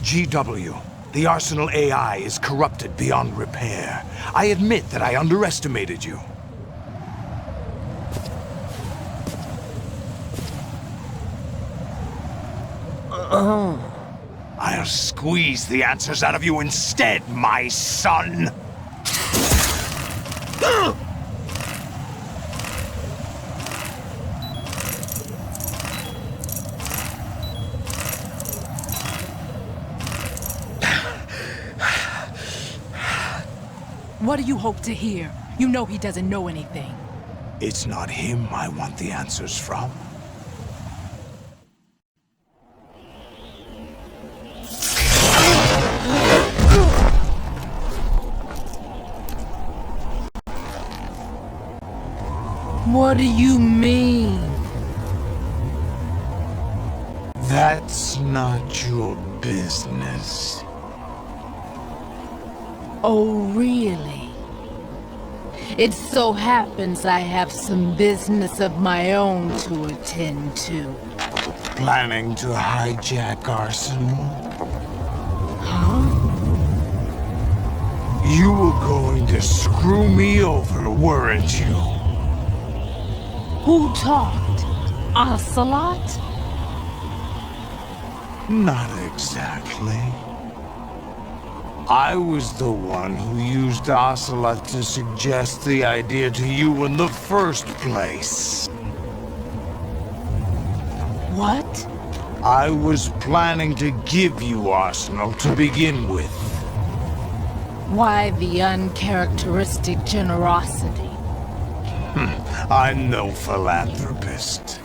GW, the Arsenal AI is corrupted beyond repair. I admit that I underestimated you. I'll squeeze the answers out of you instead, my son! What do you hope to hear? You know he doesn't know anything. It's not him I want the answers from. What do you mean? That's not your business. Oh, really? It so happens I have some business of my own to attend to. Planning to hijack Arsenal? Huh? You were going to screw me over, weren't you? Who talked? Ocelot? Not exactly. I was the one who used Ocelot to suggest the idea to you in the first place. What? I was planning to give you Arsenal to begin with. Why the uncharacteristic generosity? I'm no philanthropist.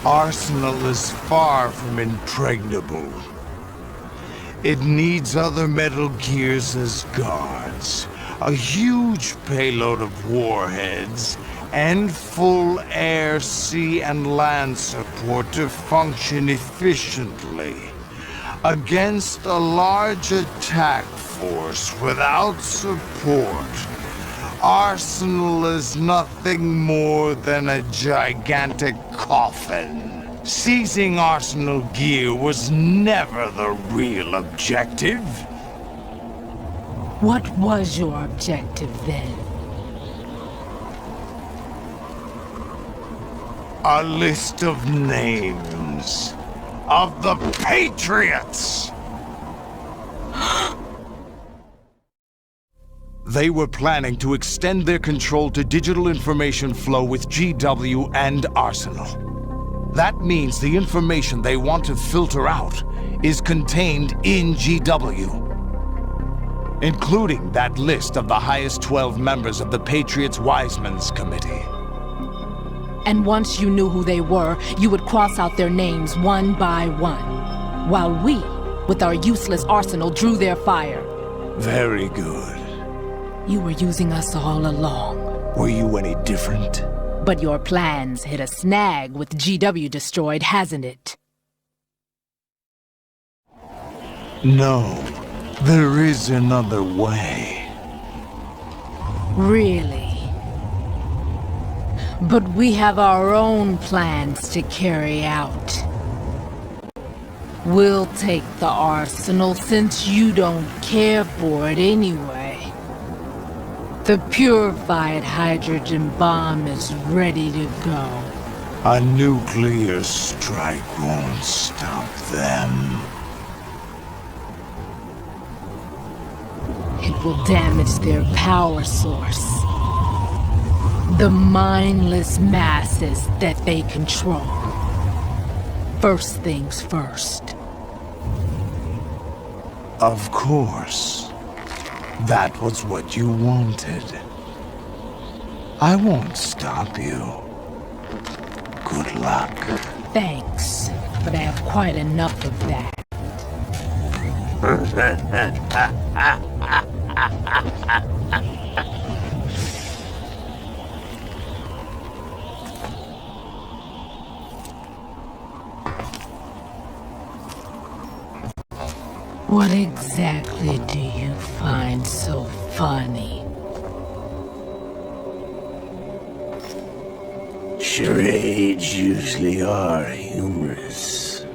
Arsenal is far from impregnable. It needs other Metal Gears as guards, a huge payload of warheads, and full air, sea, and land support to function efficiently. Against a large attack force without support, Arsenal is nothing more than a gigantic coffin. Seizing Arsenal gear was never the real objective. What was your objective then? A list of names of the Patriots! They were planning to extend their control to digital information flow with GW and Arsenal. That means the information they want to filter out is contained in GW, including that list of the highest 12 members of the Patriots Wiseman's Committee. And once you knew who they were, you would cross out their names one by one, while we, with our useless arsenal, drew their fire. Very good. You were using us all along. Were you any different? But your plans hit a snag with GW destroyed, hasn't it? No, there is another way. Really? But we have our own plans to carry out. We'll take the arsenal since you don't care for it anyway. The purified hydrogen bomb is ready to go. A nuclear strike won't stop them. It will damage their power source. The mindless masses that they control. First things first. Of course. That was what you wanted. I won't stop you. Good luck. Thanks, but I have quite enough of that. What exactly do you find so funny? Charades usually are humorous.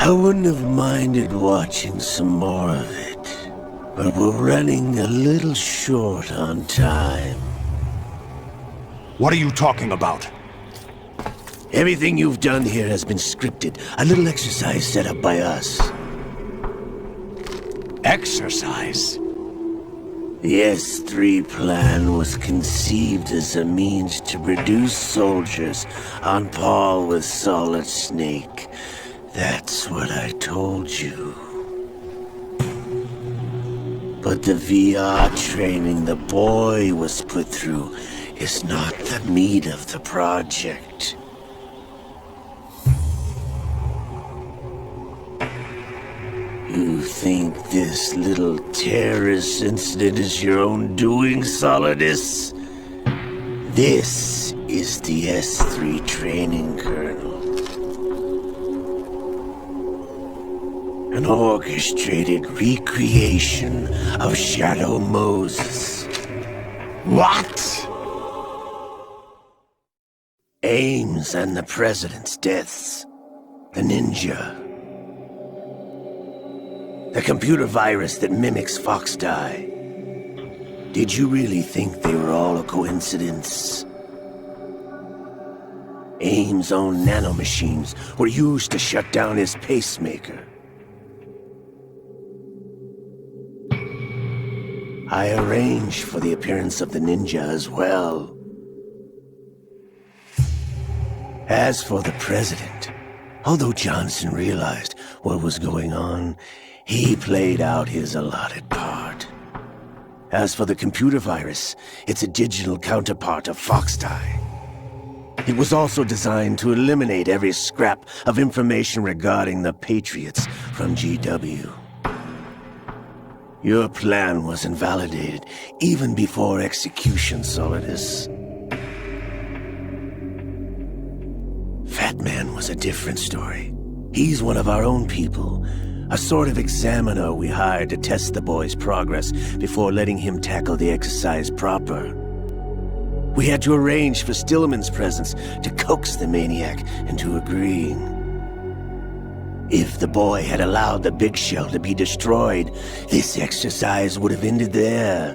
I wouldn't have minded watching some more of it, but we're running a little short on time. What are you talking about? Everything you've done here has been scripted. A little exercise set up by us. Exercise? The S3 plan was conceived as a means to produce soldiers on par with Solid Snake. That's what I told you. But the VR training the boy was put through is not the meat of the project. You think this little terrorist incident is your own doing, Solidus? This is the S3 training kernel. An orchestrated recreation of Shadow Moses. What? Ames and the President's deaths. The ninja. The computer virus that mimics FOXDIE. Did you really think they were all a coincidence? Ames' own nanomachines were used to shut down his pacemaker. I arranged for the appearance of the ninja as well. As for the President, although Johnson realized what was going on, he played out his allotted part. As for the computer virus, it's a digital counterpart of FOXDIE. It was also designed to eliminate every scrap of information regarding the Patriots from GW. Your plan was invalidated even before execution, Solidus. Fat Man was a different story. He's one of our own people. A sort of examiner we hired to test the boy's progress before letting him tackle the exercise proper. We had to arrange for Stillman's presence to coax the maniac into agreeing. If the boy had allowed the big shell to be destroyed, this exercise would have ended there.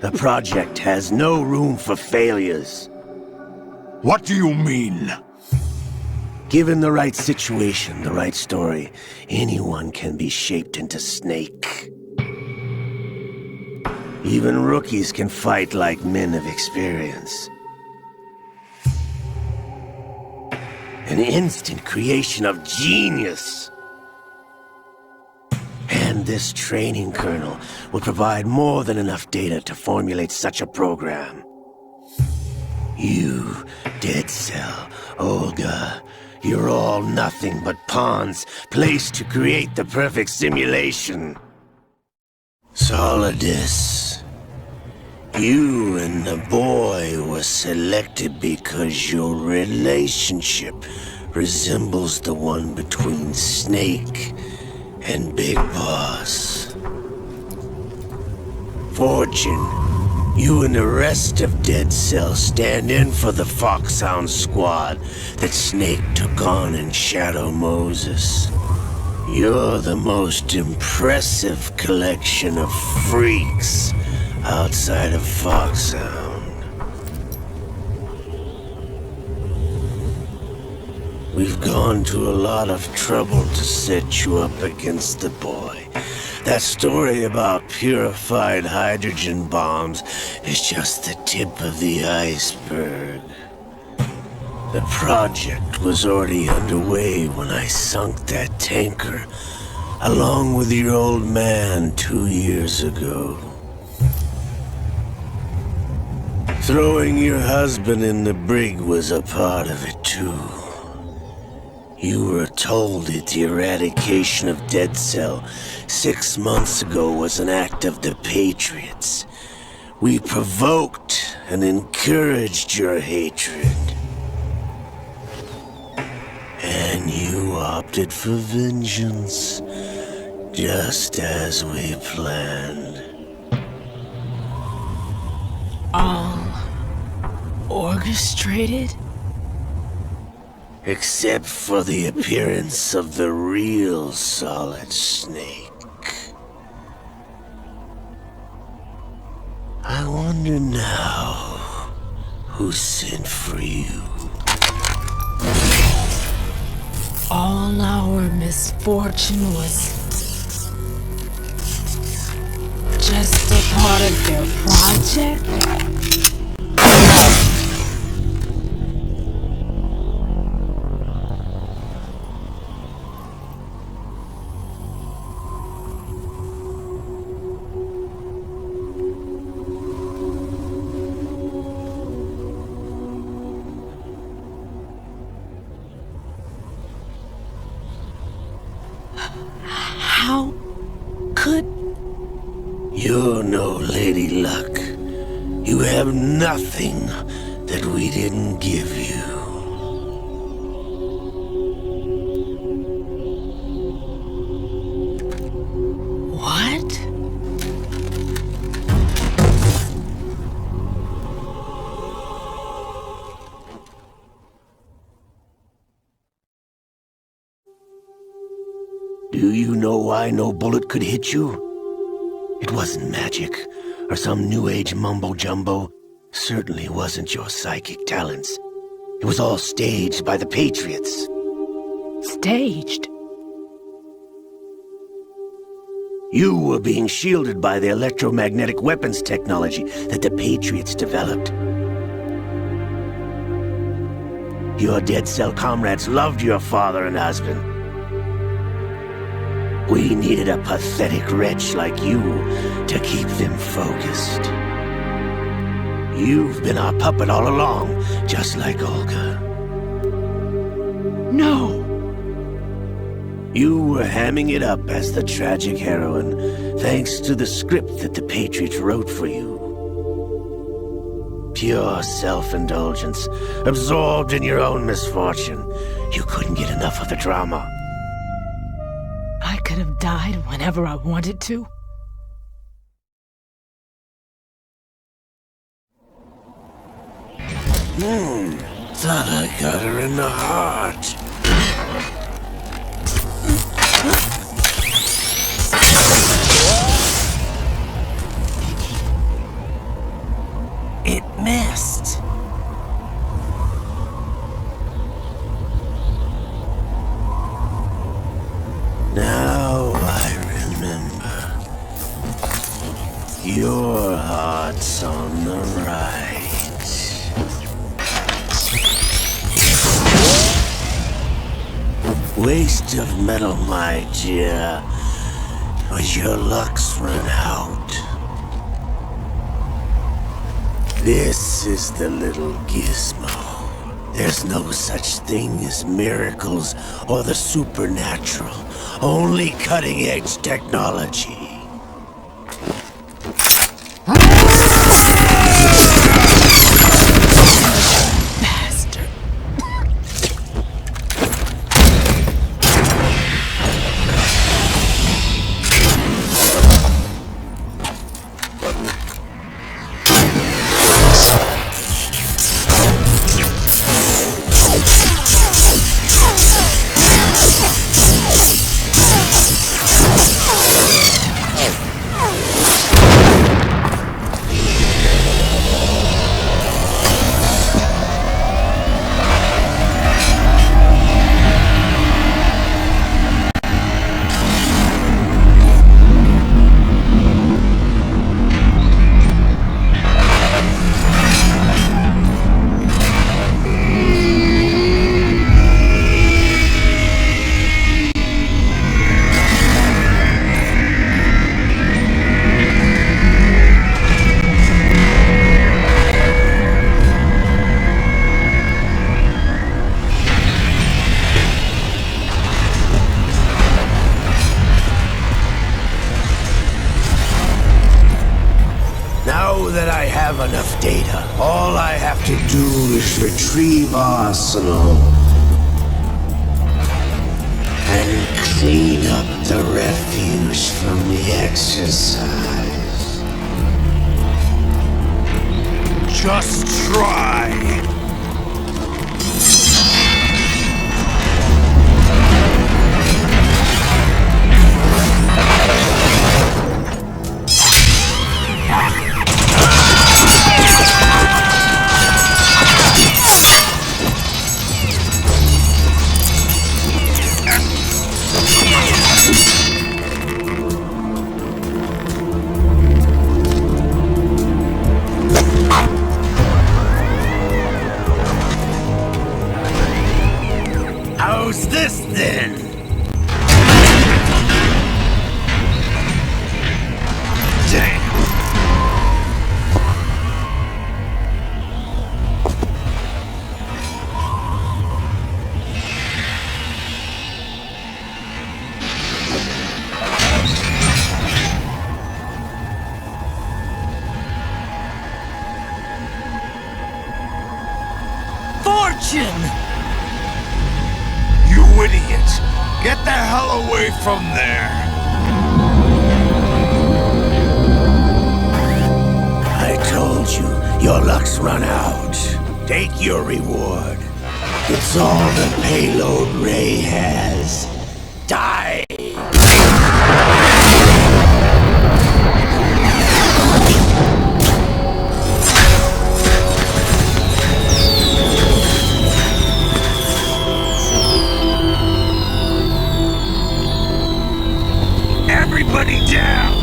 The project has no room for failures. What do you mean? Given the right situation, the right story, anyone can be shaped into Snake. Even rookies can fight like men of experience. An instant creation of genius. And this training kernel will provide more than enough data to formulate such a program. You, Dead Cell, Olga, you're all nothing but pawns placed to create the perfect simulation. Solidus, you and the boy were selected because your relationship resembles the one between Snake and Big Boss. Fortune, you and the rest of Dead Cell stand in for the FOXHOUND squad that Snake took on in Shadow Moses. You're the most impressive collection of freaks outside of FOXHOUND. We've gone to a lot of trouble to set you up against the boy. That story about purified hydrogen bombs is just the tip of the iceberg. The project was already underway when I sunk that tanker, along with your old man 2 years ago. Throwing your husband in the brig was a part of it too. You were told that the eradication of Dead Cell 6 months ago was an act of the Patriots. We provoked and encouraged your hatred. And you opted for vengeance, just as we planned. All orchestrated? Except for the appearance of the real Solid Snake. I wonder now who sent for you. All our misfortune was just a part of their project? How could... You're no Lady Luck. You have nothing that we didn't give you. What? Do you know why no bullet could hit you? It wasn't magic, or some new age mumbo-jumbo. Certainly wasn't your psychic talents. It was all staged by the Patriots. Staged? You were being shielded by the electromagnetic weapons technology that the Patriots developed. Your dead cell comrades loved your father and husband. We needed a pathetic wretch like you to keep them focused. You've been our puppet all along, just like Olga. No! You were hamming it up as the tragic heroine, thanks to the script that the Patriots wrote for you. Pure self-indulgence, absorbed in your own misfortune. You couldn't get enough of the drama. I could have died whenever I wanted to. Thought I got her in the heart. It missed. Now I remember. Your heart's on the right. Waste of metal, my dear. But your luck's run out. This is the little gizmo. There's no such thing as miracles or the supernatural. Only cutting-edge technology. Enough data. All I have to do is retrieve Ocelot and clean up the refuse from the exercise. Just try. How's this then? Damn. Fortune! You idiot! Get the hell away from there! I told you, your luck's run out. Take your reward. It's all the payload Ray has. Die! Everybody down!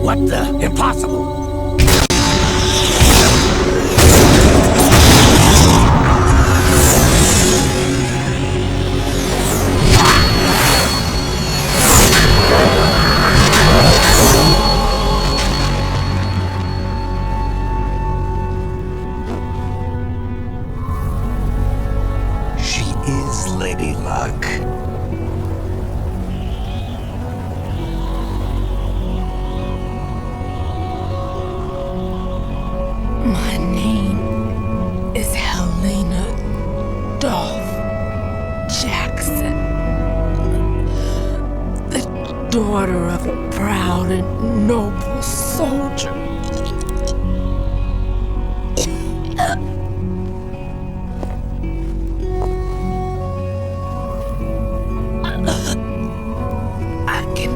What the? Impossible! She is Lady Luck. My name is Helena Dolph Jackson, the daughter of a proud and noble soldier. I can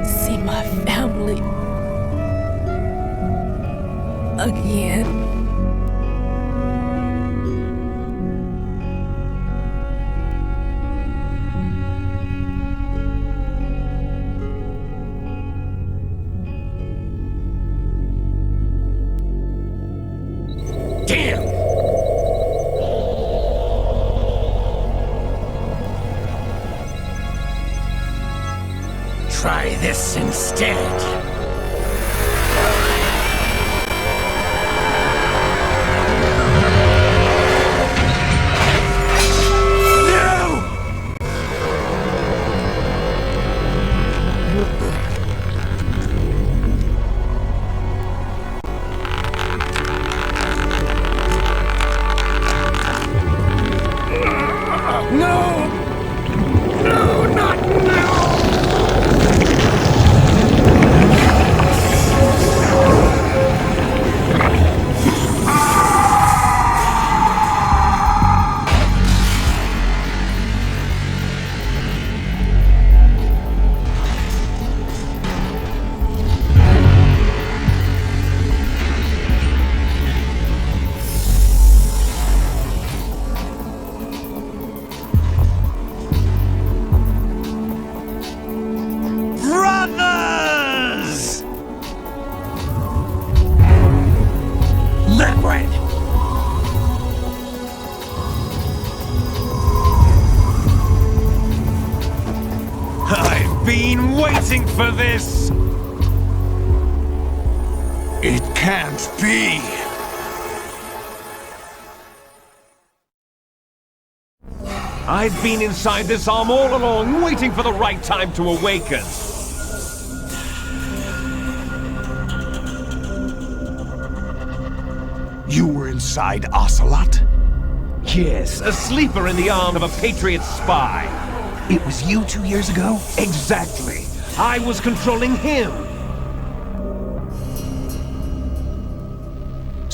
see my family again. Damn! Try this instead. Been waiting for this! It can't be! I've been inside this arm all along, waiting for the right time to awaken. You were inside Ocelot? Yes, a sleeper in the arm of a Patriots spy. It was you 2 years ago? Exactly. I was controlling him.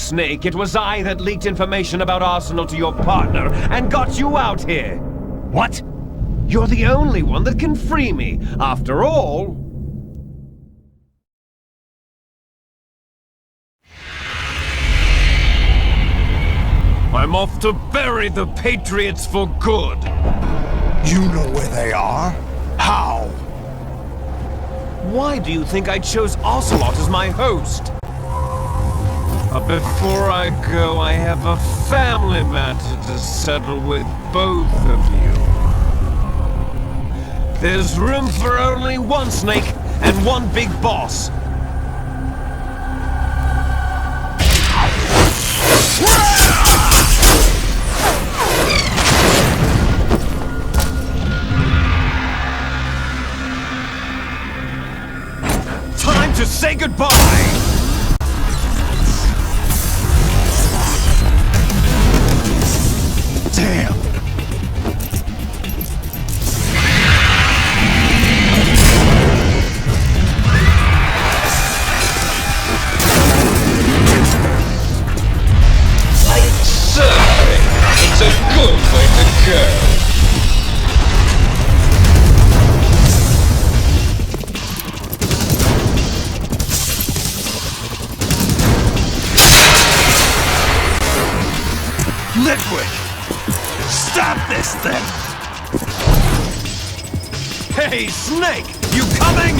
Snake. It was I that leaked information about Arsenal to your partner and got you out here. What? You're the only one that can free me. After all... I'm off to bury the Patriots for good. You know where they are? How? Why do you think I chose Ocelot as my host? But before I go, I have a family matter to settle with both of you. There's room for only one Snake and one big boss. Time to say goodbye! Damn! Certainly. It's a good way to go. Liquid! Stop this thing! Hey, Snake! You coming?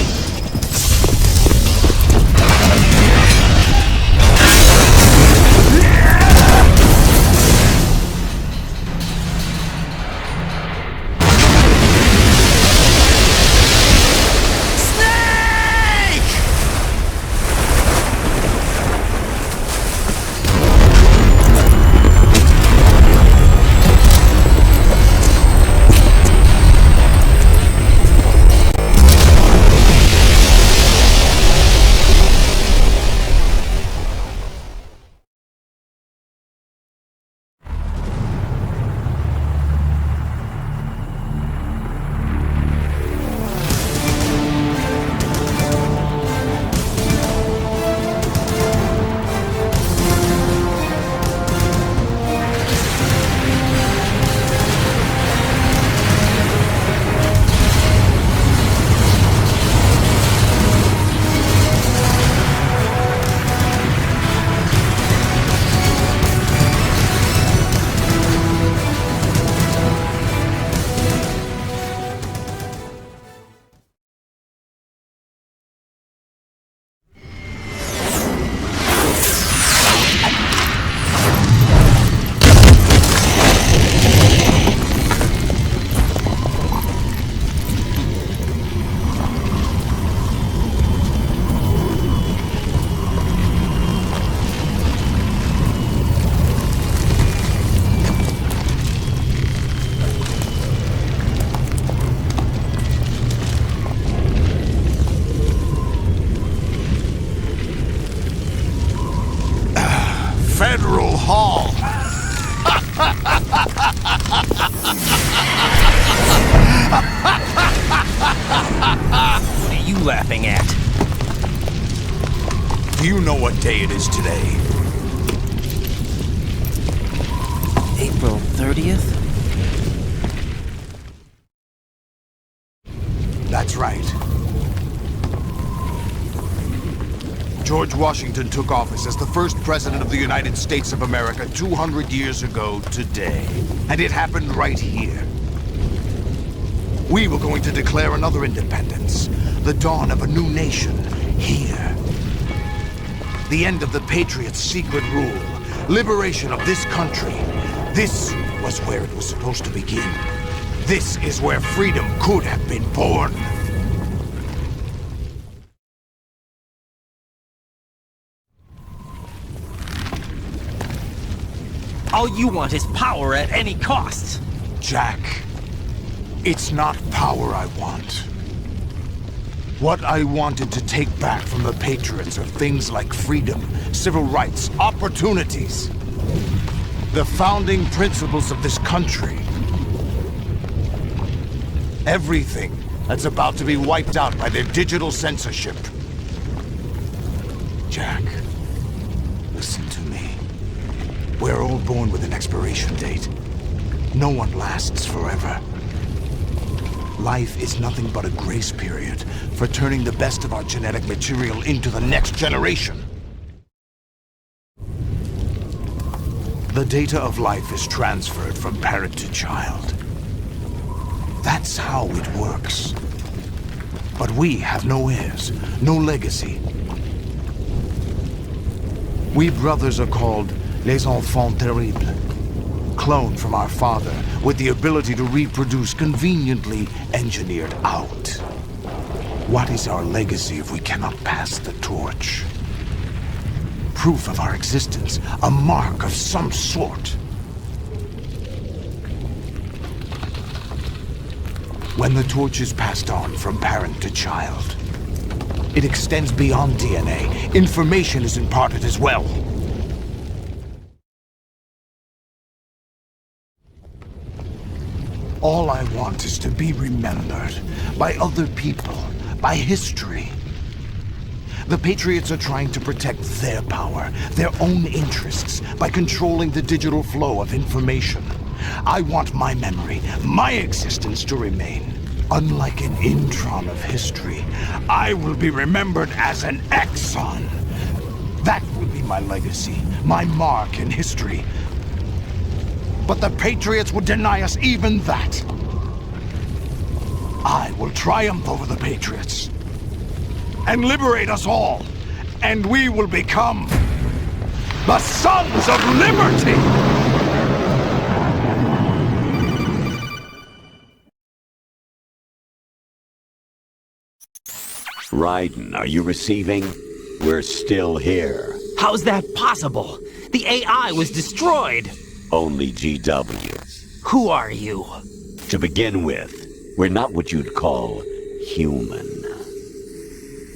Federal Hall. What are you laughing at? Do you know what day it is today? April 30th? That's right. George Washington took office as the first president of the United States of America 200 years ago today. And it happened right here. We were going to declare another independence. The dawn of a new nation. Here. The end of the Patriots' secret rule. Liberation of this country. This was where it was supposed to begin. This is where freedom could have been born. All you want is power at any cost. Jack, it's not power I want. What I wanted to take back from the Patriots are things like freedom, civil rights, opportunities. The founding principles of this country. Everything that's about to be wiped out by their digital censorship. Jack, listen to me. We're all born with an expiration date. No one lasts forever. Life is nothing but a grace period for turning the best of our genetic material into the next generation. The data of life is transferred from parent to child. That's how it works. But we have no heirs, no legacy. We brothers are called les enfants terribles. Cloned from our father, with the ability to reproduce conveniently engineered out. What is our legacy if we cannot pass the torch? Proof of our existence, a mark of some sort. When the torch is passed on from parent to child, it extends beyond DNA. Information is imparted as well. All I want is to be remembered by other people, by history. The Patriots are trying to protect their power, their own interests, by controlling the digital flow of information. I want my memory, my existence to remain. Unlike an intron of history, I will be remembered as an exon. That will be my legacy, my mark in history. But the Patriots would deny us even that. I will triumph over the Patriots and liberate us all, and we will become the Sons of Liberty! Raiden, are you receiving? We're still here. How's that possible? The AI was destroyed! Only GW. Who are you? To begin with, we're not what you'd call human.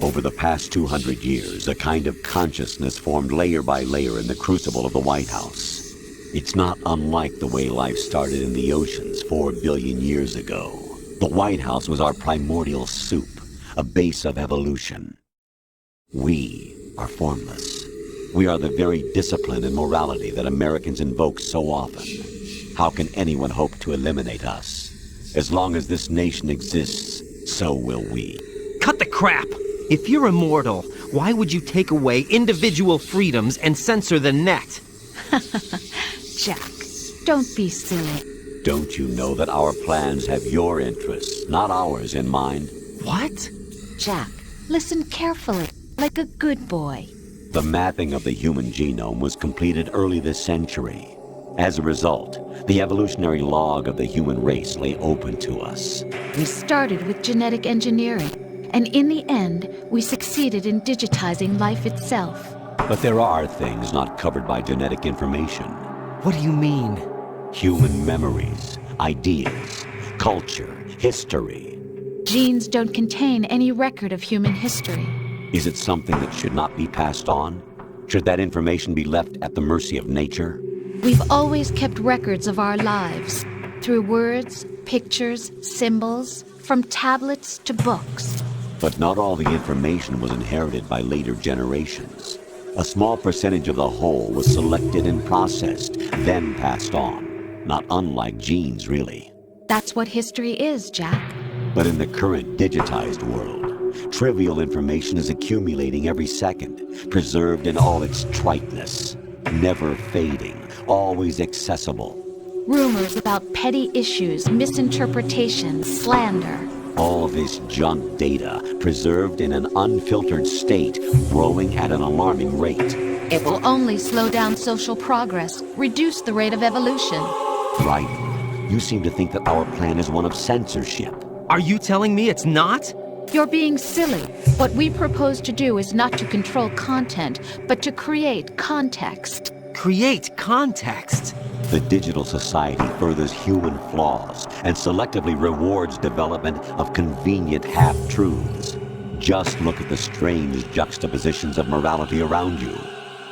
Over the past 200 years, a kind of consciousness formed layer by layer in the crucible of the White House. It's not unlike the way life started in the oceans 4 billion years ago. The White House was our primordial soup, a base of evolution. We are formless. We are the very discipline and morality that Americans invoke so often. How can anyone hope to eliminate us? As long as this nation exists, so will we. Cut the crap! If you're immortal, why would you take away individual freedoms and censor the net? Jack, don't be silly. Don't you know that our plans have your interests, not ours, in mind? What? Jack, listen carefully, like a good boy. The mapping of the human genome was completed early this century. As a result, the evolutionary log of the human race lay open to us. We started with genetic engineering, and in the end, we succeeded in digitizing life itself. But there are things not covered by genetic information. What do you mean? Human memories, ideas, culture, history. Genes don't contain any record of human history. Is it something that should not be passed on? Should that information be left at the mercy of nature? We've always kept records of our lives, through words, pictures, symbols, from tablets to books. But not all the information was inherited by later generations. A small percentage of the whole was selected and processed, then passed on. Not unlike genes, really. That's what history is, Jack. But in the current digitized world, trivial information is accumulating every second, preserved in all its triteness, never fading, always accessible. Rumors about petty issues, misinterpretations, slander. All this junk data, preserved in an unfiltered state, growing at an alarming rate. It will only slow down social progress, reduce the rate of evolution. Right. You seem to think that our plan is one of censorship. Are you telling me it's not? You're being silly. What we propose to do is not to control content, but to create context. Create context? The digital society furthers human flaws and selectively rewards development of convenient half-truths. Just look at the strange juxtapositions of morality around you.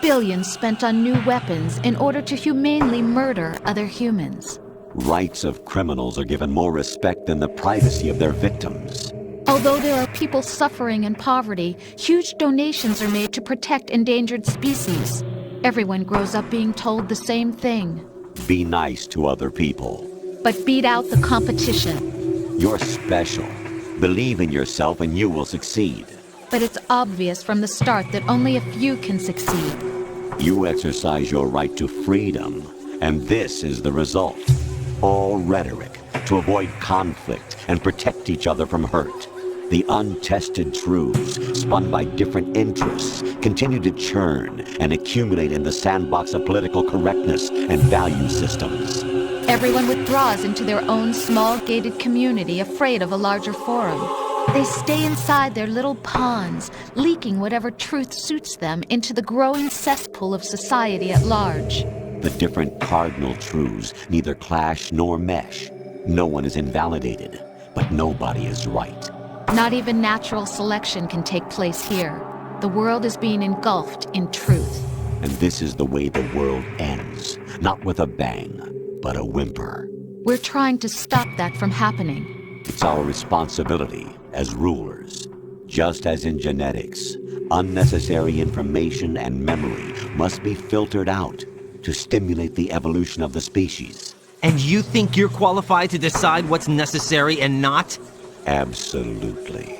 Billions spent on new weapons in order to humanely murder other humans. Rights of criminals are given more respect than the privacy of their victims. Although there are people suffering in poverty, huge donations are made to protect endangered species. Everyone grows up being told the same thing. Be nice to other people. But beat out the competition. You're special. Believe in yourself and you will succeed. But it's obvious from the start that only a few can succeed. You exercise your right to freedom, and this is the result. All rhetoric to avoid conflict and protect each other from hurt. The untested truths, spun by different interests, continue to churn and accumulate in the sandbox of political correctness and value systems. Everyone withdraws into their own small gated community, afraid of a larger forum. They stay inside their little ponds, leaking whatever truth suits them into the growing cesspool of society at large. The different cardinal truths neither clash nor mesh. No one is invalidated, but nobody is right. Not even natural selection can take place here. The world is being engulfed in truth. And this is the way the world ends, not with a bang, but a whimper. We're trying to stop that from happening. It's our responsibility as rulers. Just as in genetics, unnecessary information and memory must be filtered out to stimulate the evolution of the species. And you think you're qualified to decide what's necessary and not? Absolutely.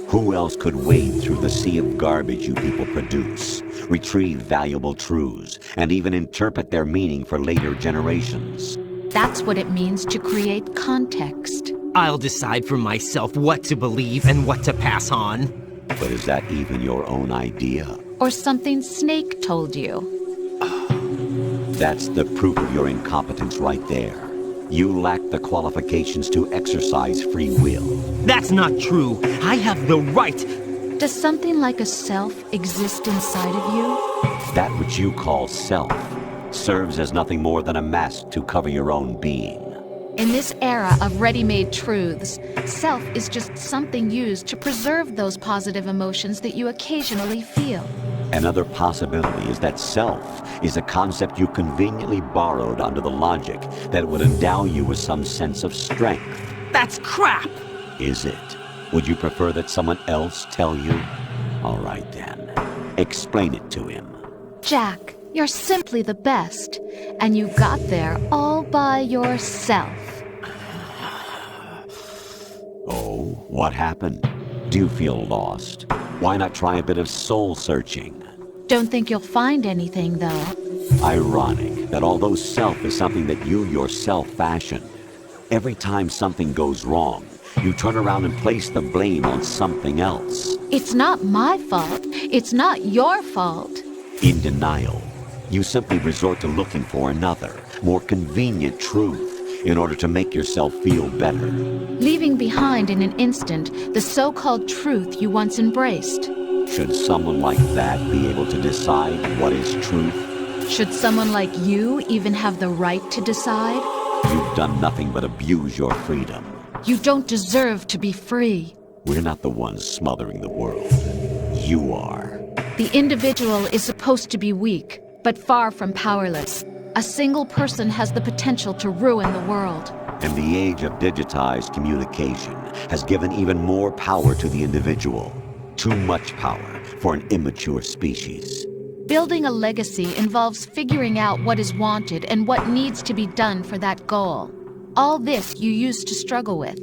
Who else could wade through the sea of garbage you people produce, retrieve valuable truths, and even interpret their meaning for later generations? That's what it means to create context. I'll decide for myself what to believe and what to pass on. But is that even your own idea? Or something Snake told you? That's the proof of your incompetence right there. You lack the qualifications to exercise free will. That's not true. I have the right. Does something like a self exist inside of you? That which you call self serves as nothing more than a mask to cover your own being. In this era of ready-made truths, self is just something used to preserve those positive emotions that you occasionally feel. Another possibility is that self is a concept you conveniently borrowed under the logic that would endow you with some sense of strength. That's crap! Is it? Would you prefer that someone else tell you? All right then. Explain it to him. Jack, you're simply the best, and you got there all by yourself. Oh, what happened? Do you feel lost? Why not try a bit of soul-searching? Don't think you'll find anything, though. Ironic that although self is something that you yourself fashioned, every time something goes wrong, you turn around and place the blame on something else. It's not my fault. It's not your fault. In denial, you simply resort to looking for another, more convenient truth in order to make yourself feel better. Leaving behind in an instant the so-called truth you once embraced. Should someone like that be able to decide what is truth? Should someone like you even have the right to decide? You've done nothing but abuse your freedom. You don't deserve to be free. We're not the ones smothering the world. You are. The individual is supposed to be weak, but far from powerless. A single person has the potential to ruin the world. And the age of digitized communication has given even more power to the individual. Too much power for an immature species. Building a legacy involves figuring out what is wanted and what needs to be done for that goal. All this you used to struggle with.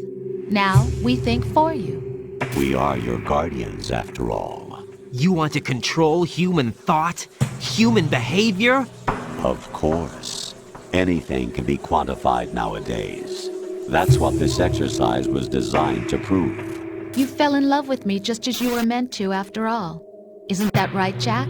Now we think for you. We are your guardians, after all. You want to control human thought? Human behavior? Of course. Anything can be quantified nowadays. That's what this exercise was designed to prove. You fell in love with me just as you were meant to, after all. Isn't that right, Jack?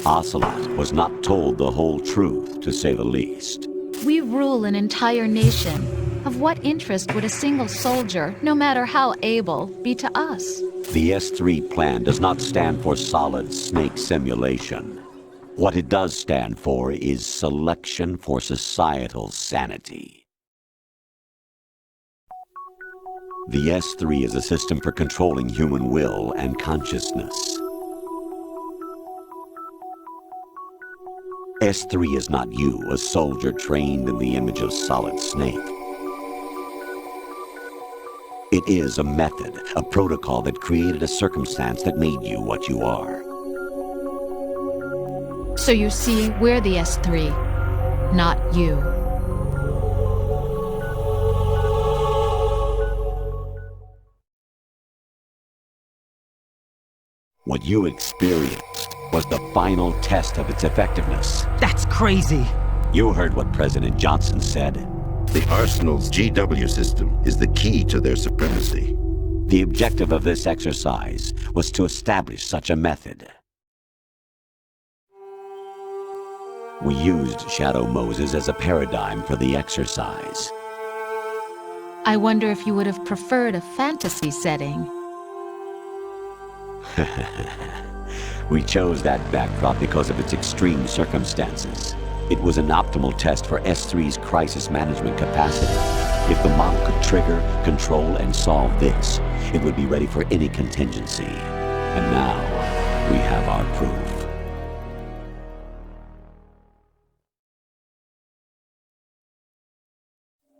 Ocelot was not told the whole truth, to say the least. We rule an entire nation. Of what interest would a single soldier, no matter how able, be to us? The S3 plan does not stand for solid snake simulation. What it does stand for is selection for societal sanity. The S3 is a system for controlling human will and consciousness. S3 is not you, a soldier trained in the image of Solid Snake. It is a method, a protocol that created a circumstance that made you what you are. So you see, we're the S3, not you. What you experienced was the final test of its effectiveness. That's crazy. You heard what President Johnson said. The Arsenal's GW system is the key to their supremacy. The objective of this exercise was to establish such a method. We used Shadow Moses as a paradigm for the exercise. I wonder if you would have preferred a fantasy setting. We chose that backdrop because of its extreme circumstances. It was an optimal test for S3's crisis management capacity. If the model could trigger, control, and solve this, it would be ready for any contingency. And now, we have our proof.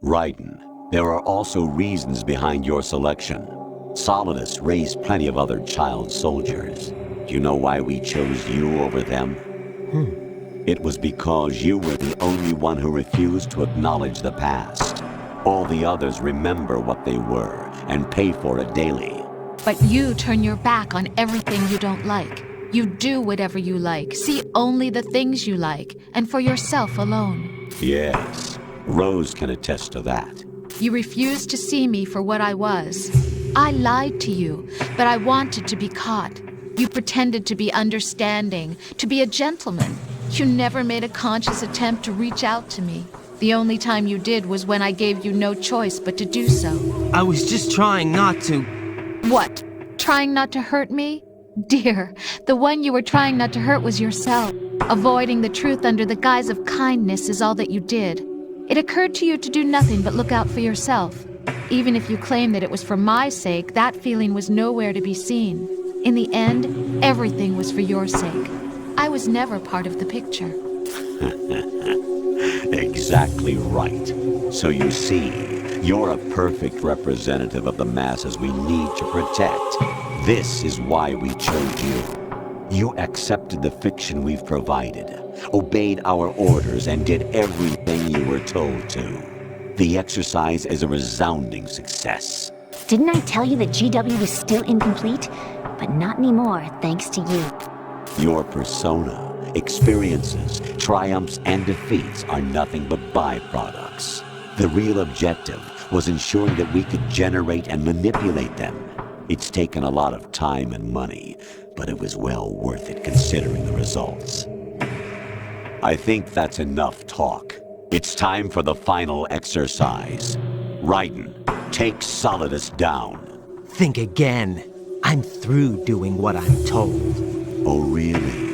Raiden, there are also reasons behind your selection. Solidus raised plenty of other child soldiers. Do you know why we chose you over them? It was because you were the only one who refused to acknowledge the past. All the others remember what they were and pay for it daily. But you turn your back on everything you don't like. You do whatever you like, see only the things you like, and for yourself alone. Yes, Rose can attest to that. You refused to see me for what I was. I lied to you, but I wanted to be caught. You pretended to be understanding, to be a gentleman. You never made a conscious attempt to reach out to me. The only time you did was when I gave you no choice but to do so. I was just trying not to. What? Trying not to hurt me? Dear, the one you were trying not to hurt was yourself. Avoiding the truth under the guise of kindness is all that you did. It occurred to you to do nothing but look out for yourself. Even if you claim that it was for my sake, that feeling was nowhere to be seen. In the end, everything was for your sake. I was never part of the picture. Exactly right. So you see, you're a perfect representative of the masses we need to protect. This is why we chose you. You accepted the fiction we've provided, obeyed our orders, and did everything you were told to. The exercise is a resounding success. Didn't I tell you that GW was still incomplete? But not anymore, thanks to you. Your persona, experiences, triumphs, and defeats are nothing but byproducts. The real objective was ensuring that we could generate and manipulate them. It's taken a lot of time and money, but it was well worth it considering the results. I think that's enough talk. It's time for the final exercise. Raiden, take Solidus down. Think again. I'm through doing what I'm told. Oh, really?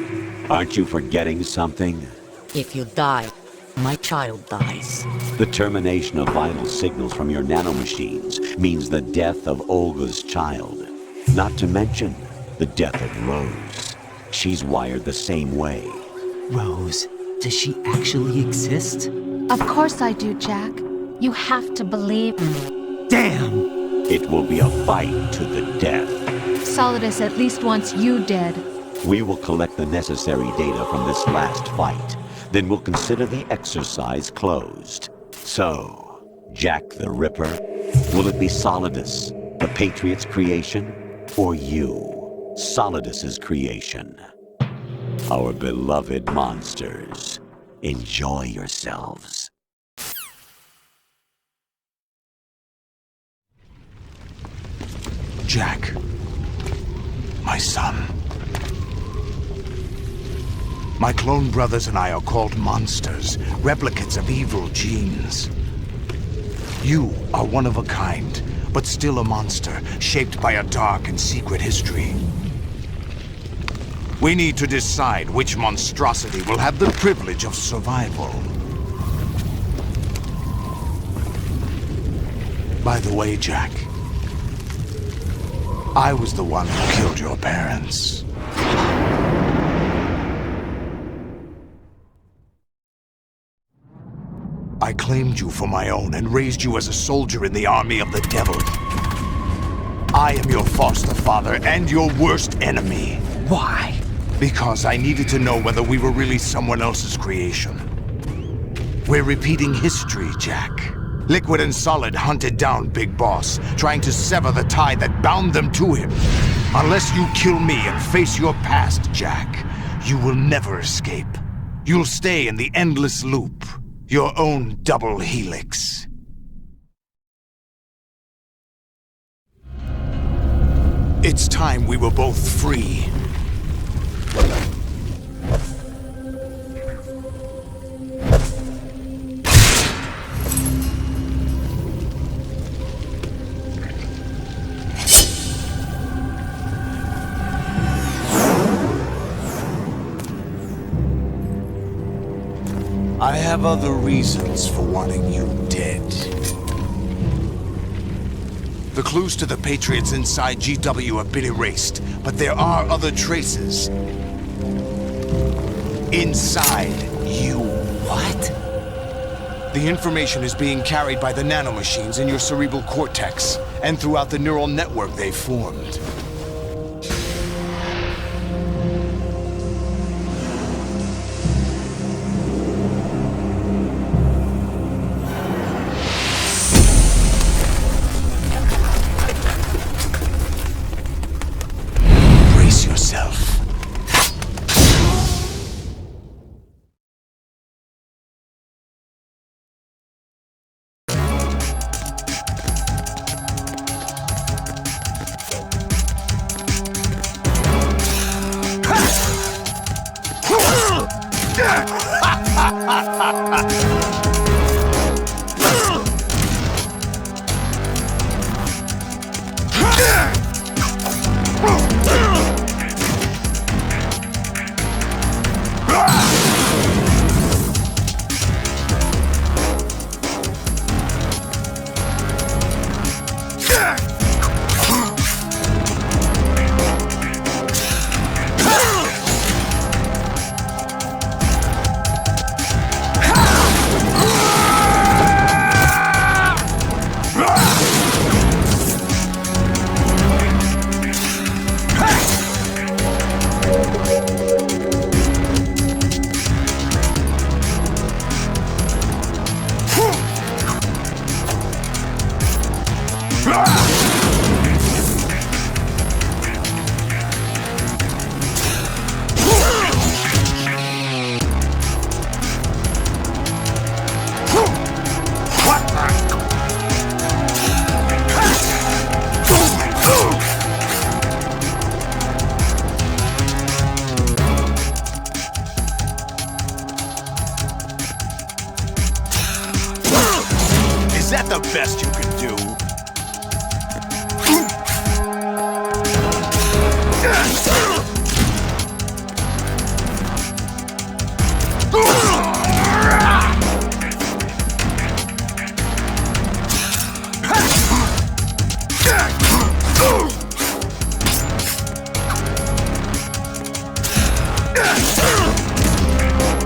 Aren't you forgetting something? If you die, my child dies. The termination of vital signals from your nanomachines means the death of Olga's child. Not to mention the death of Rose. She's wired the same way. Rose, does she actually exist? Of course I do, Jack. You have to believe me. Damn! It will be a fight to the death. Solidus at least wants you dead. We will collect the necessary data from this last fight. Then we'll consider the exercise closed. So, Jack the Ripper, will it be Solidus, the Patriots' creation, or you, Solidus's creation? Our beloved monsters, enjoy yourselves. Jack, my son. My clone brothers and I are called monsters, replicates of evil genes. You are one of a kind, but still a monster, shaped by a dark and secret history. We need to decide which monstrosity will have the privilege of survival. By the way, Jack, I was the one who killed your parents. I claimed you for my own and raised you as a soldier in the army of the devil. I am your foster father and your worst enemy. Why? Because I needed to know whether we were really someone else's creation. We're repeating history, Jack. Liquid and Solid hunted down Big Boss, trying to sever the tie that bound them to him. Unless you kill me and face your past, Jack, you will never escape. You'll stay in the endless loop, your own double helix. It's time we were both free. I have other reasons for wanting you dead. The clues to the Patriots inside GW have been erased, but there are other traces. Inside you. What? The information is being carried by the nanomachines in your cerebral cortex, and throughout the neural network they've formed. Is that the best you can do?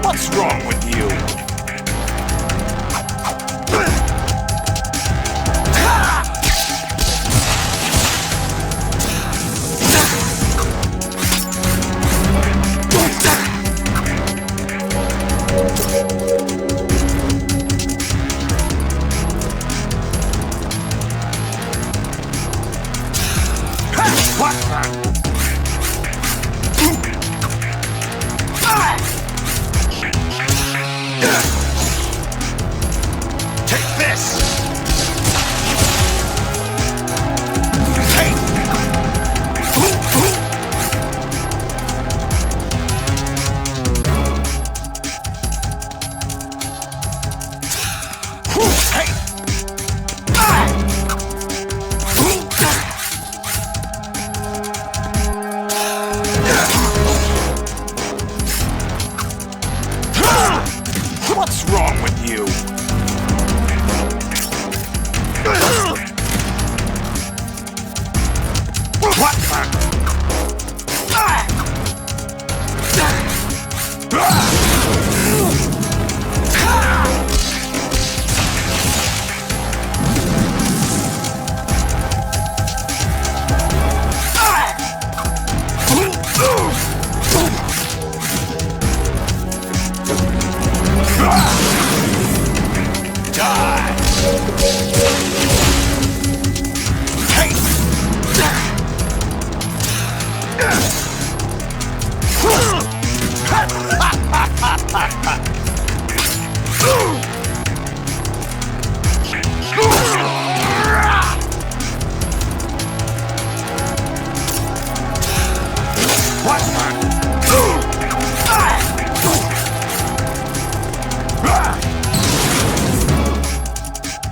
What's wrong with you?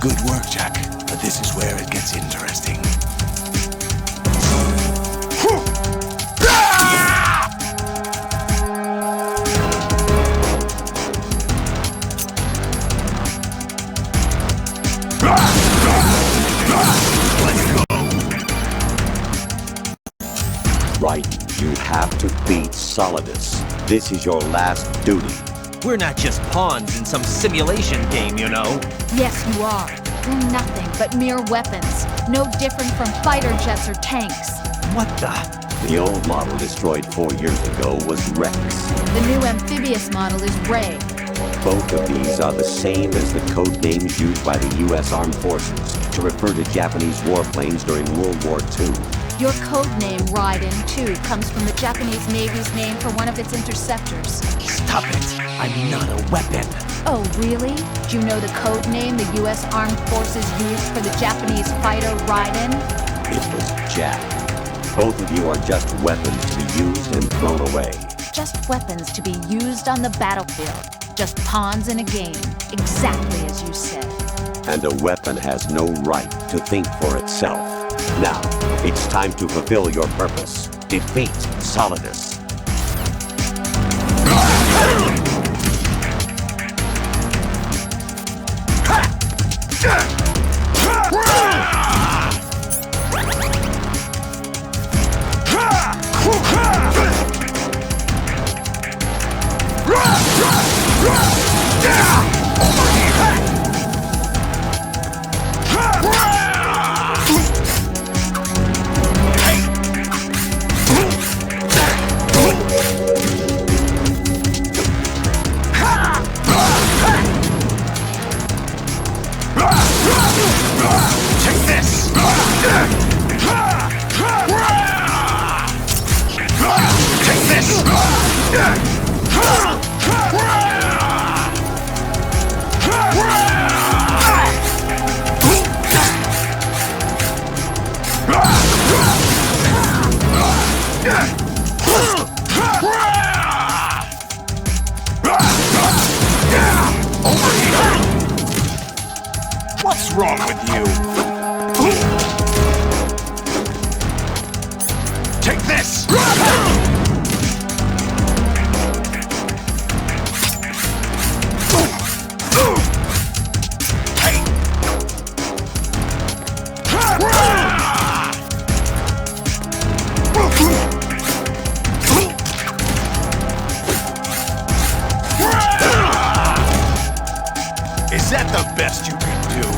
Good work, Jack. But this is where it gets interesting. Right, you have to beat Solidus. This is your last duty. We're not just pawns in some simulation game, you know. Yes, you are. We're nothing but mere weapons. No different from fighter jets or tanks. What the? The old model destroyed 4 years ago was Rex. The new amphibious model is Ray. Both of these are the same as the code names used by the U.S. Armed Forces to refer to Japanese warplanes during World War II. Your code name, Raiden, too, comes from the Japanese Navy's name for one of its interceptors. Stop it! I'm not a weapon. Oh, really? Do you know the code name the U.S. Armed Forces used for the Japanese fighter Raiden? It was Jack. Both of you are just weapons to be used and thrown away. Just weapons to be used on the battlefield. Just pawns in a game. Exactly as you said. And a weapon has no right to think for itself. Now, it's time to fulfill your purpose. Defeat Solidus. What's wrong with you? Take this! Is that the best you can do?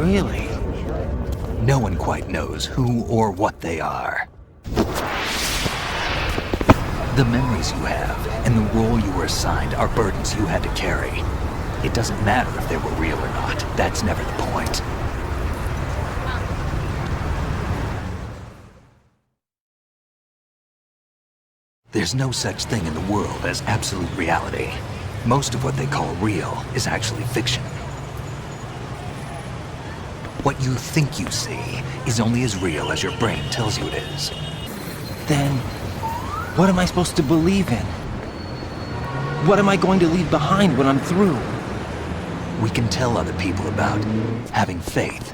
Really? No one quite knows who or what they are. The memories you have and the role you were assigned are burdens you had to carry. It doesn't matter if they were real or not. That's never the point. There's no such thing in the world as absolute reality. Most of what they call real is actually fiction. What you think you see is only as real as your brain tells you it is. Then, what am I supposed to believe in? What am I going to leave behind when I'm through? We can tell other people about having faith.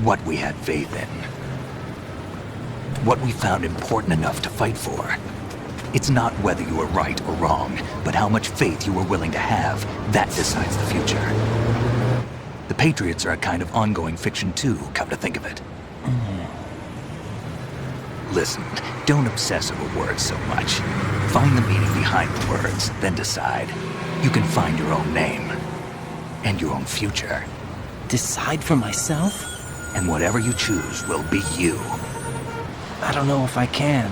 What we had faith in. What we found important enough to fight for. It's not whether you were right or wrong, but how much faith you were willing to have. That decides the future. The Patriots are a kind of ongoing fiction too, come to think of it. Listen, don't obsess over words so much. Find the meaning behind the words, then decide. You can find your own name. And your own future. Decide for myself? And whatever you choose will be you. I don't know if I can.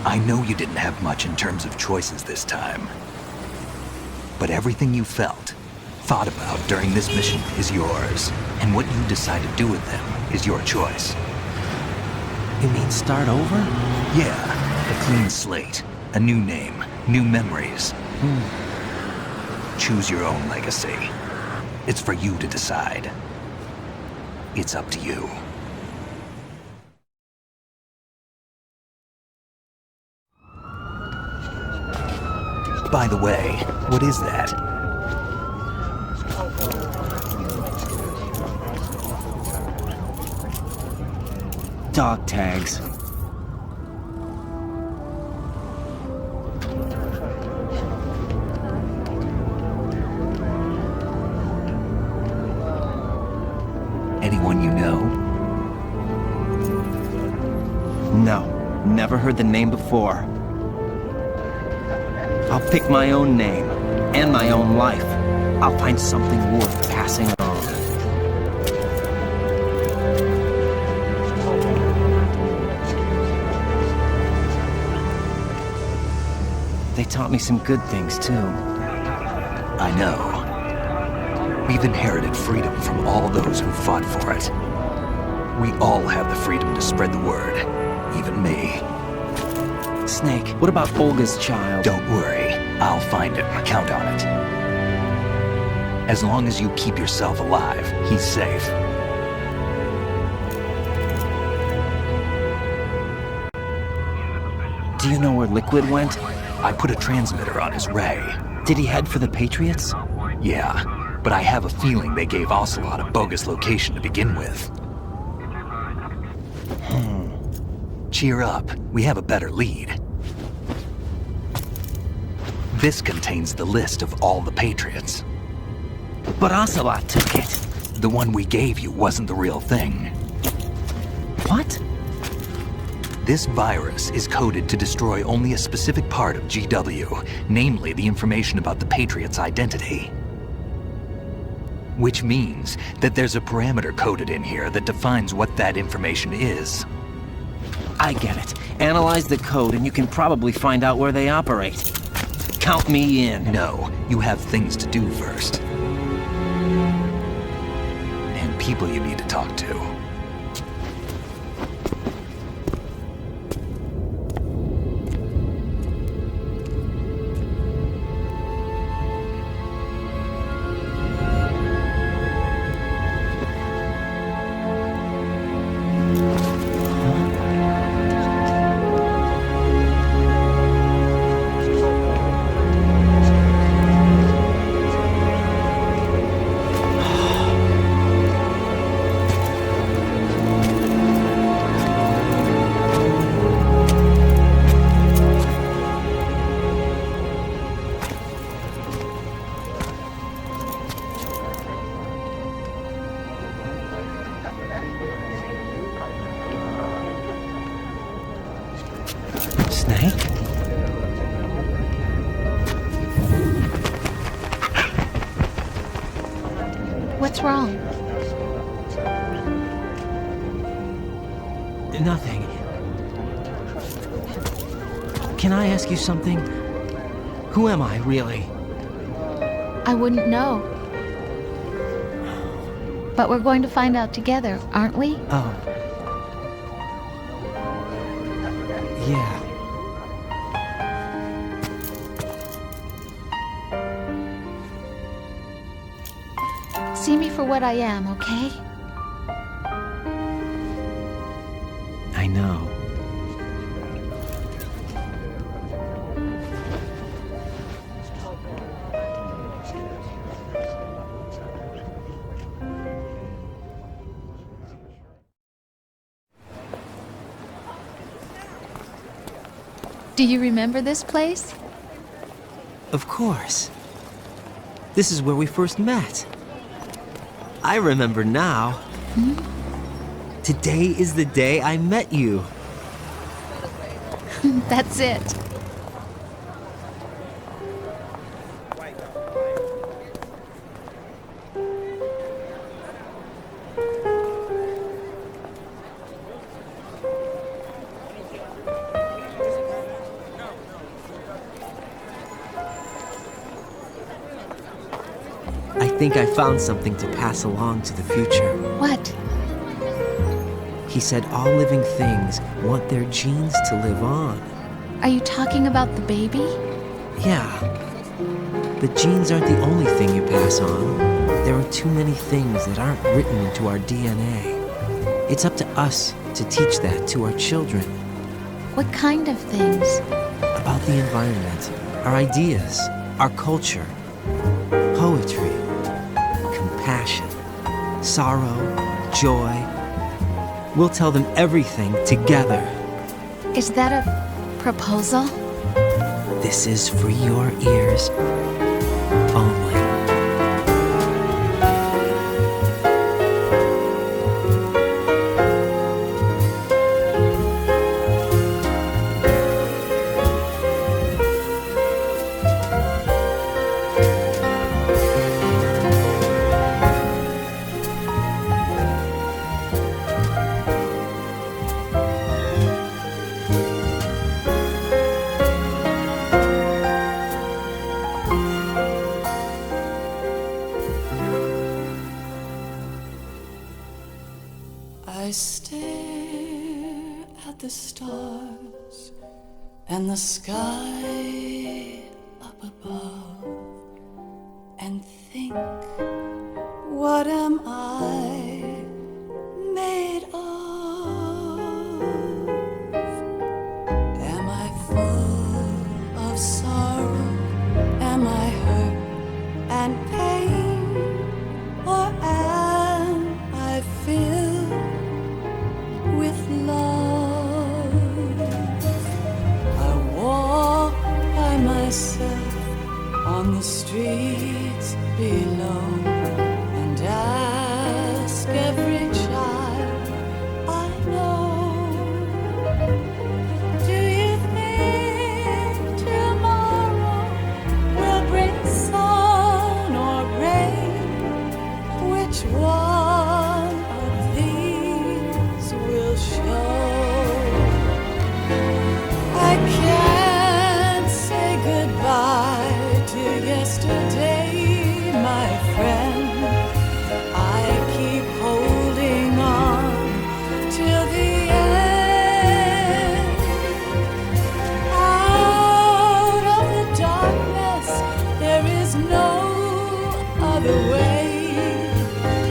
I know you didn't have much in terms of choices this time. But everything you felt, thought about during this mission is yours. And what you decide to do with them is your choice. You mean start over? Yeah, a clean slate, a new name, new memories. Choose your own legacy. It's for you to decide. It's up to you. By the way, what is that? Dog tags. Anyone you know? No, never heard the name before. I'll pick my own name, and my own life. I'll find something worth passing on. They taught me some good things, too. I know. We've inherited freedom from all those who fought for it. We all have the freedom to spread the word, even me. Snake, what about Olga's child? Don't worry, I'll find him. Count on it. As long as you keep yourself alive, he's safe. Do you know where Liquid went? I put a transmitter on his ray. Did he head for the Patriots? Yeah, but I have a feeling they gave Ocelot a bogus location to begin with. Cheer up, we have a better lead. This contains the list of all the Patriots. But Ocelot took it. The one we gave you wasn't the real thing. What? This virus is coded to destroy only a specific part of GW, namely the information about the Patriots' identity. Which means that there's a parameter coded in here that defines what that information is. I get it. Analyze the code and you can probably find out where they operate. Count me in. No, you have things to do first. And people you need to talk to. What's wrong? Nothing. Can I ask you something? Who am I, really? I wouldn't know. But we're going to find out together, aren't we? Oh. Yeah. See me for what I am, okay? I know. Do you remember this place? Of course. This is where we first met. I remember now. Today is the day I met you. That's it. I think I found something to pass along to the future. What? He said all living things want their genes to live on. Are you talking about the baby? Yeah. But genes aren't the only thing you pass on. There are too many things that aren't written into our DNA. It's up to us to teach that to our children. What kind of things? About the environment, our ideas, our culture, poetry, compassion, sorrow, joy. We'll tell them everything together. Is that a proposal? This is for your ears only. I stare at the stars and the sky up above and think, what am I made of? Am I full of sorrow? Am I hurt and pain? Or am I filled with love? I walk by myself on the streets below and ask every child I know, do you think tomorrow will bring sun or rain? Which one of these will show? I can't say goodbye to yesterday, my friend. I keep holding on till the end. Out of the darkness, there is no other way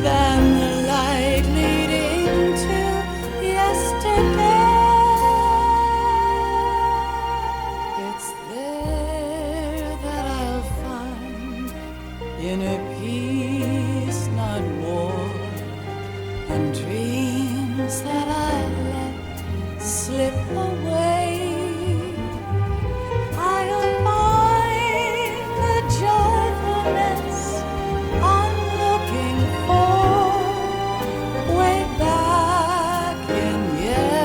than the light leading to yesterday. It's there that I'll find inner peace, not war, and dreams that I let slip away. I'll find the joyfulness I'm looking for way back in yesterday.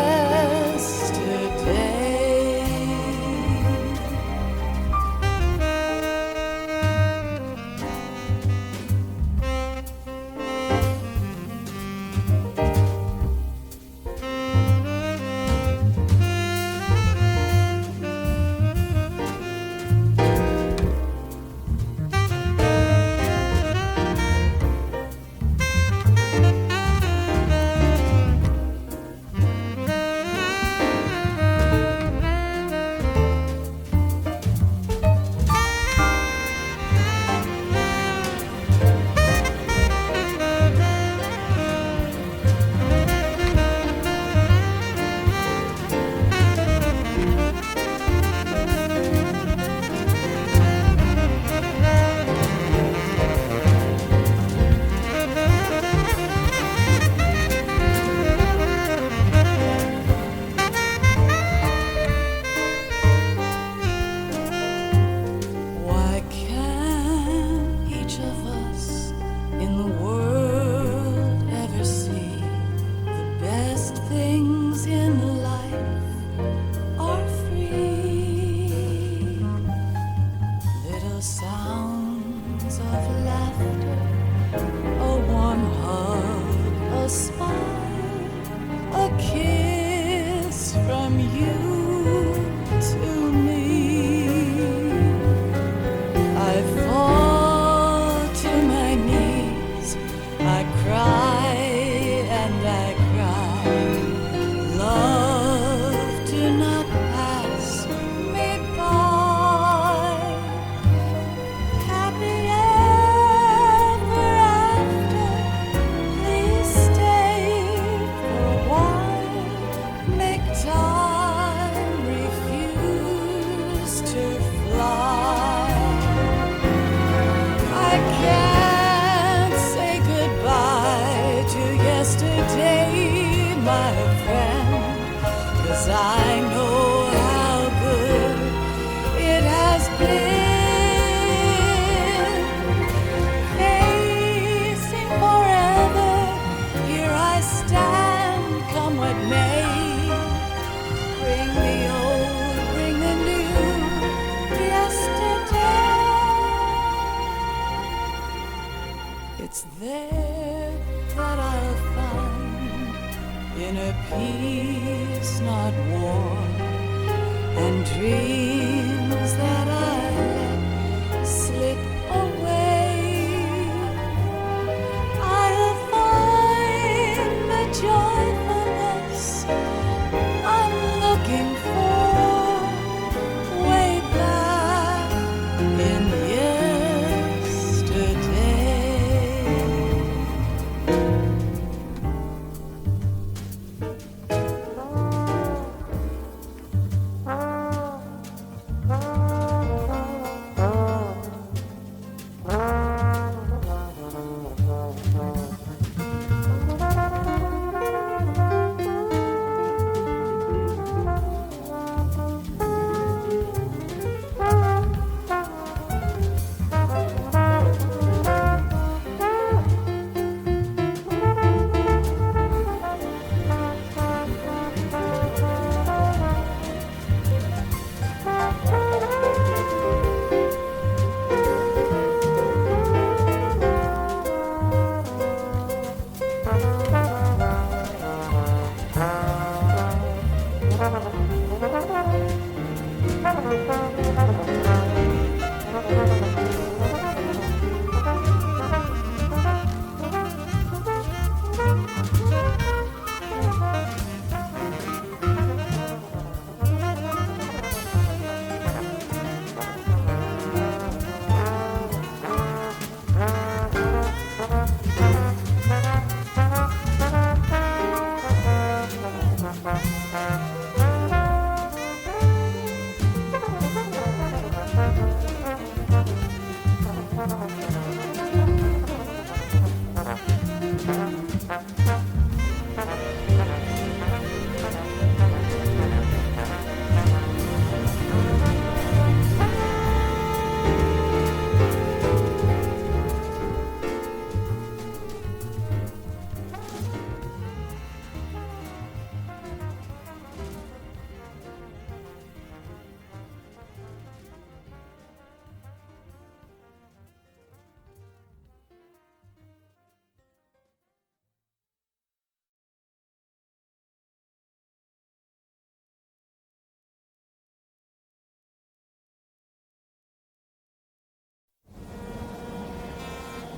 I cry and I cry. Love, do not pass me by. Happy ever after. Please stay for a while. Make time refuse to fly. I can't say goodbye to yesterday, my friend, 'cause I know how good it has been. Facing forever, here I stand, come what may. Bring the old, bring the new, yesterday. It's there that I'll find inner peace, not war, and dreams that I let slip away. I'll find the joyfulness I'm looking for way back in yesterday.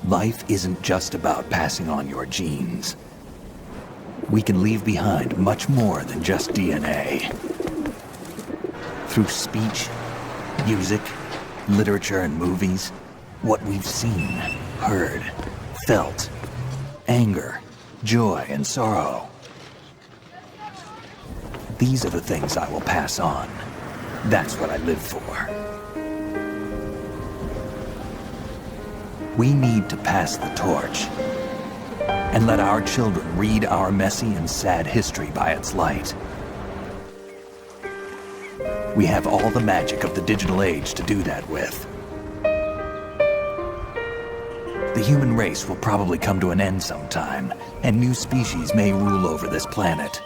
Life isn't just about passing on your genes. We can leave behind much more than just DNA. Through speech, music, literature, and movies, what we've seen, heard, felt, anger, joy, and sorrow. These are the things I will pass on. That's what I live for. We need to pass the torch and let our children read our messy and sad history by its light. We have all the magic of the digital age to do that with. The human race will probably come to an end sometime, and new species may rule over this planet.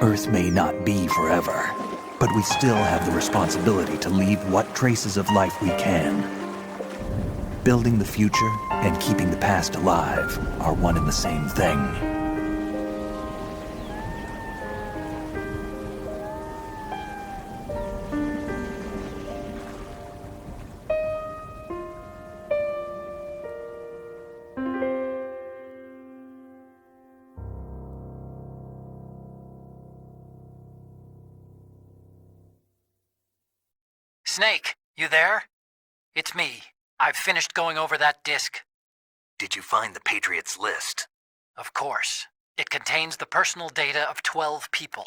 Earth may not be forever, but we still have the responsibility to leave what traces of life we can. Building the future and keeping the past alive are one and the same thing. Snake, you there? It's me. I've finished going over that disk. Did you find the Patriots list? Of course. It contains the personal data of 12 people.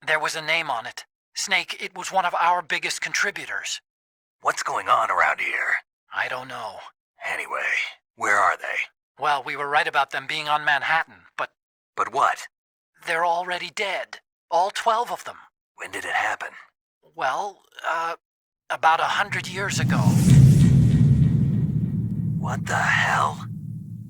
There was a name on it. Snake, it was one of our biggest contributors. What's going on around here? I don't know. Anyway, where are they? Well, we were right about them being on Manhattan, but... But what? They're already dead. All 12 of them. When did it happen? Well, about 100 years ago. What the hell?